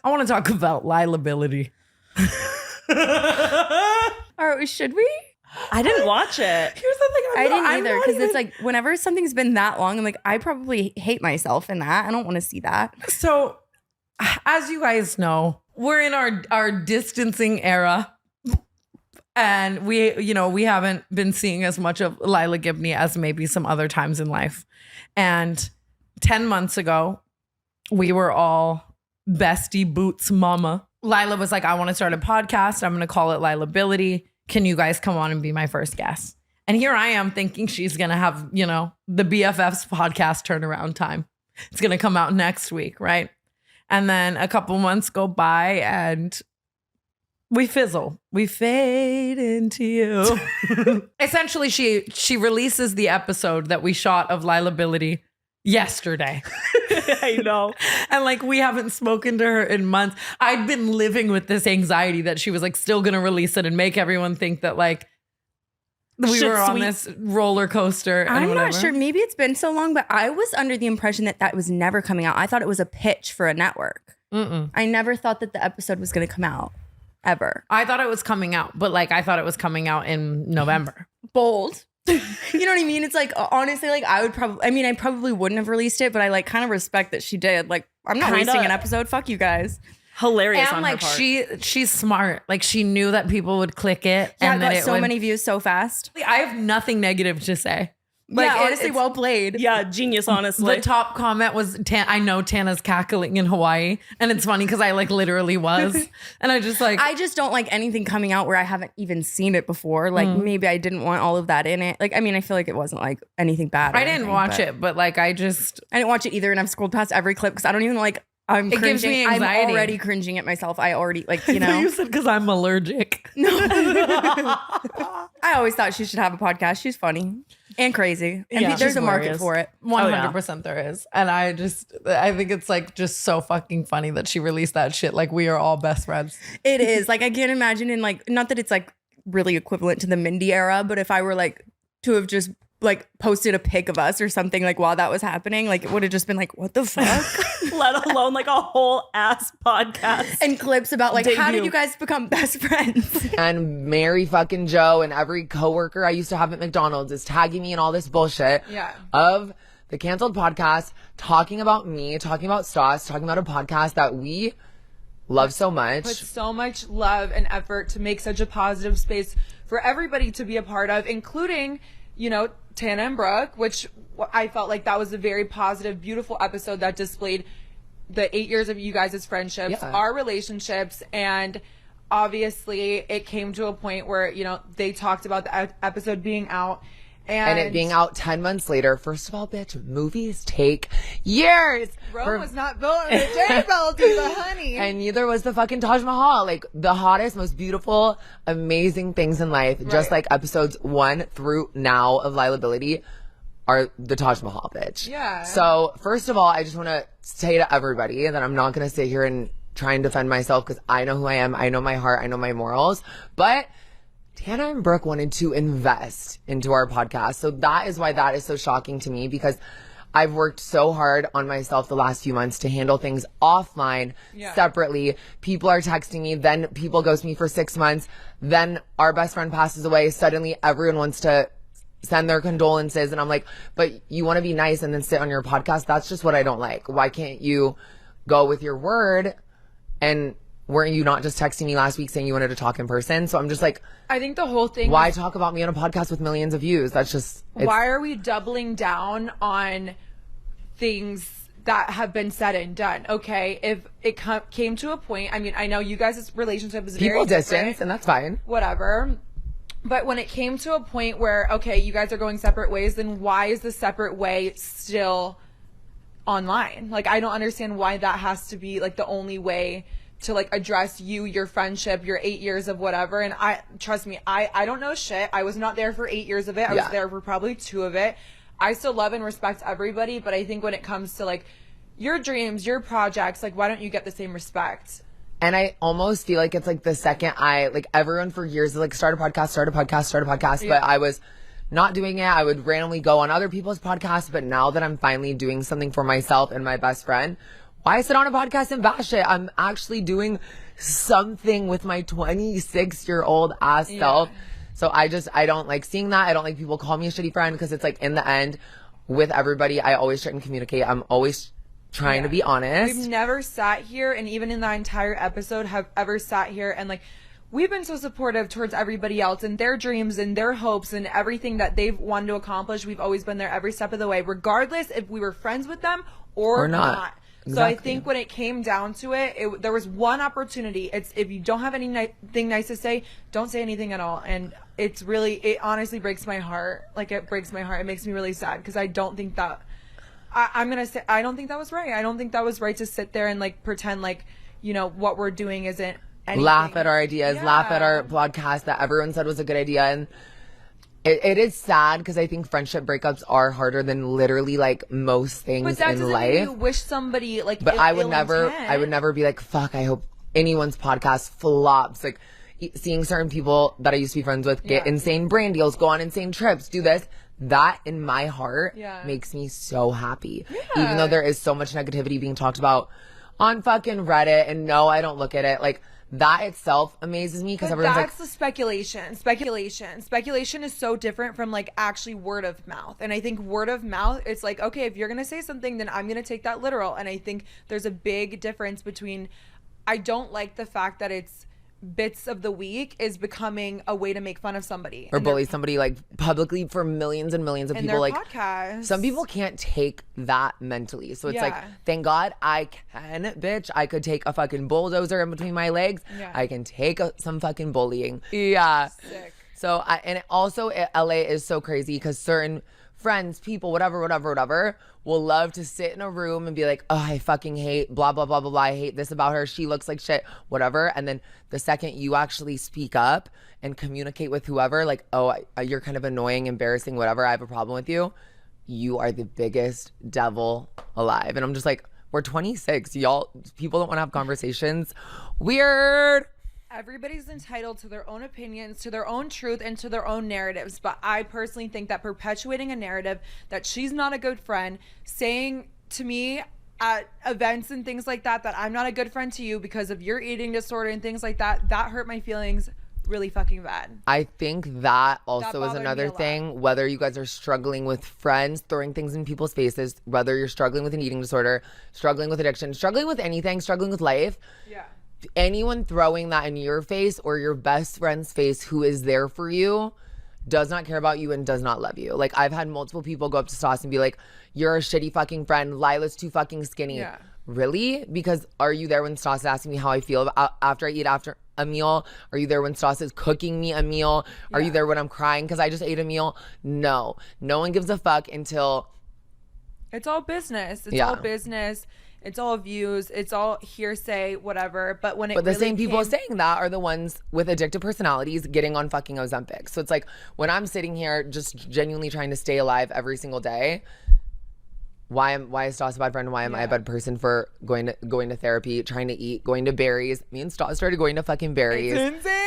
I want to talk about liability. Or should we? I didn't watch it. Here's the thing. I didn't either, because it's like whenever something's been that long, I'm like, I probably hate myself in that. I don't want to see that. So, as you guys know, we're in our distancing era. And we haven't been seeing as much of Lilah Gibney as maybe some other times in life. And 10 months ago, we were all bestie boots mama. Lilah was like, I want to start a podcast. I'm going to call it Lilability. Can you guys come on and be my first guest? And here I am thinking she's going to have, the BFFs podcast turnaround time. It's going to come out next week, right? And then a couple months go by and we fizzle. We fade into you. Essentially, she releases the episode that we shot of Lilability yesterday. I know. And like, we haven't spoken to her in months. I'd been living with this anxiety that she was like still going to release it and make everyone think that like we were on this roller coaster. And I'm not sure. Maybe it's been so long, but I was under the impression that was never coming out. I thought it was a pitch for a network. I never thought that the episode was going to come out ever. I thought it was coming out, but like I thought it was coming out in November. Bold. You know what I mean? It's like, honestly, like I probably wouldn't have released it, but I like kind of respect that she did. Like, I'm not releasing an episode. Fuck you guys. Hilarious. And on like her part. she's smart. Like she knew that people would click it. Yeah, and I that got so many views so fast. I have nothing negative to say. Like, yeah, honestly, well played. Yeah, genius, honestly. The top comment was, I know Tana's cackling in Hawaii. And it's funny because I like literally was. And I just don't like anything coming out where I haven't even seen it before. Like maybe I didn't want all of that in it. Like, I mean, I feel like it wasn't like anything bad. I didn't watch it, but like I didn't watch it either. And I've scrolled past every clip because I don't even like, I'm cringing. Gives me anxiety. I'm already cringing at myself. I already like, You said because I'm allergic. No. I always thought she should have a podcast. She's funny and crazy. And Yeah, there's a market for it. 100% there is. And I think it's like just so fucking funny that she released that shit. Like we are all best friends. It is. Like I can't imagine in like, not that it's like really equivalent to the Mindy era, but if I were like to have just like posted a pic of us or something like while that was happening, like it would have just been like, what the fuck? Let alone like a whole ass podcast. And clips about like, how did you guys become best friends? And Mary fucking Joe and every coworker I used to have at McDonald's is tagging me in all this bullshit of the canceled podcast, talking about me, talking about Stas, talking about a podcast that we love so much. Put so much love and effort to make such a positive space for everybody to be a part of, including, Tana and Brooke, which I felt like that was a very positive, beautiful episode that displayed the 8 years of you guys' friendships, our relationships, and obviously it came to a point where, they talked about the episode being out. And it being out 10 months later. First of all, bitch, movies take years. Rome was not built on a day building, but honey. And neither was the fucking Taj Mahal. Like, the hottest, most beautiful, amazing things in life, just like episodes 1 through now of Lilability, are the Taj Mahal, bitch. Yeah. So, first of all, I just want to say to everybody that I'm not going to sit here and try and defend myself because I know who I am. I know my heart. I know my morals. But Tana and Brooke wanted to invest into our podcast. So that is why that is so shocking to me, because I've worked so hard on myself the last few months to handle things offline, separately. People are texting me, then people ghost me for 6 months. Then our best friend passes away. Suddenly everyone wants to send their condolences. And I'm like, but you want to be nice and then sit on your podcast? That's just what I don't like. Why can't you go with your word? And weren't you not just texting me last week saying you wanted to talk in person? So I'm just like, I think the whole thing. Why talk about me on a podcast with millions of views? That's just. Why are we doubling down on things that have been said and done? Okay, if it came to a point, I mean, I know you guys' relationship is very people distance, different, and that's fine. Whatever. But when it came to a point where, okay, you guys are going separate ways, then why is the separate way still online? Like, I don't understand why that has to be like the only way to like address your friendship, your 8 years of whatever. And trust me, I don't know shit. I was not there for 8 years of it. I was there for probably 2 of it. I still love and respect everybody, but I think when it comes to like your dreams, your projects, like why don't you get the same respect? And I almost feel like it's like the second like everyone for years like start a podcast, but I was not doing it. I would randomly go on other people's podcasts, but now that I'm finally doing something for myself and my best friend, Why sit on a podcast and bash it? I'm actually doing something with my 26-year-old ass self. So I don't like seeing that. I don't like people call me a shitty friend because it's like in the end with everybody, I always try and communicate. I'm always trying to be honest. We've never sat here, and even in the entire episode have ever sat here and like, we've been so supportive towards everybody else and their dreams and their hopes and everything that they've wanted to accomplish. We've always been there every step of the way, regardless if we were friends with them or not. Exactly. So I think when it came down to it, there was one opportunity. It's if you don't have anything nice to say, don't say anything at all. And it honestly breaks my heart. Like, it breaks my heart. It makes me really sad because I don't think that, I'm going to say, I don't think that was right. I don't think that was right to sit there and like pretend like, you know, what we're doing isn't anything. Laugh at our ideas, laugh at our podcast that everyone said was a good idea. And it is sad because I think friendship breakups are harder than literally like most things But that in doesn't life. mean you wish somebody like. But I would never be like, fuck, I hope anyone's podcast flops. Like seeing certain people that I used to be friends with get insane brand deals, go on insane trips, do this. That in my heart makes me so happy. Even though there is so much negativity being talked about on fucking Reddit, and no, I don't look at it. Like, that itself amazes me because everyone's that's like, the speculation is so different from like actually word of mouth. And I think word of mouth, it's like, okay, if you're gonna say something, then I'm gonna take that literal. And I think there's a big difference between, I don't like the fact that it's bits of the week is becoming a way to make fun of somebody or bully somebody like publicly for millions and millions of in people. their Like, podcasts. some people can't take that mentally. So it's like, thank God I can, bitch. I could take a fucking bulldozer in between my legs. I can take some fucking bullying. Sick. So and also LA is so crazy because certain friends, people, whatever, will love to sit in a room and be like, oh, I fucking hate blah, blah, blah, blah, blah. I hate this about her. She looks like shit, whatever. And then the second you actually speak up and communicate with whoever, like, oh, you're kind of annoying, embarrassing, whatever, I have a problem with you, you are the biggest devil alive. And I'm just like, we're 26. Y'all, people don't want to have conversations. Weird. Everybody's entitled to their own opinions, to their own truth, and to their own narratives. But I personally think that perpetuating a narrative that she's not a good friend, saying to me at events and things like that, that I'm not a good friend to you because of your eating disorder and things like that, that hurt my feelings really fucking bad. I think that also is bothered me another a lot. thing, whether you guys are struggling with friends, throwing things in people's faces, whether you're struggling with an eating disorder, struggling with addiction, struggling with anything, struggling with life. Yeah. Anyone throwing that in your face or your best friend's face who is there for you does not care about you and does not love you. Like, I've had multiple people go up to Stas and be like, you're a shitty fucking friend. Lila's too fucking skinny. Yeah. Really? Because are you there when Stas is asking me how I feel after I eat after a meal? Are you there when Stas is cooking me a meal? Are you there when I'm crying because I just ate a meal? No. No one gives a fuck until... It's all business. It's all business. It's all views. It's all hearsay, whatever. But when it But the really same people came- saying that are the ones with addictive personalities getting on fucking Ozempic. So it's like, when I'm sitting here just genuinely trying to stay alive every single day, why is Stas a bad friend? Why am I a bad person for going to therapy, trying to eat, going to berries? Me and Stas started going to fucking berries. It's insane.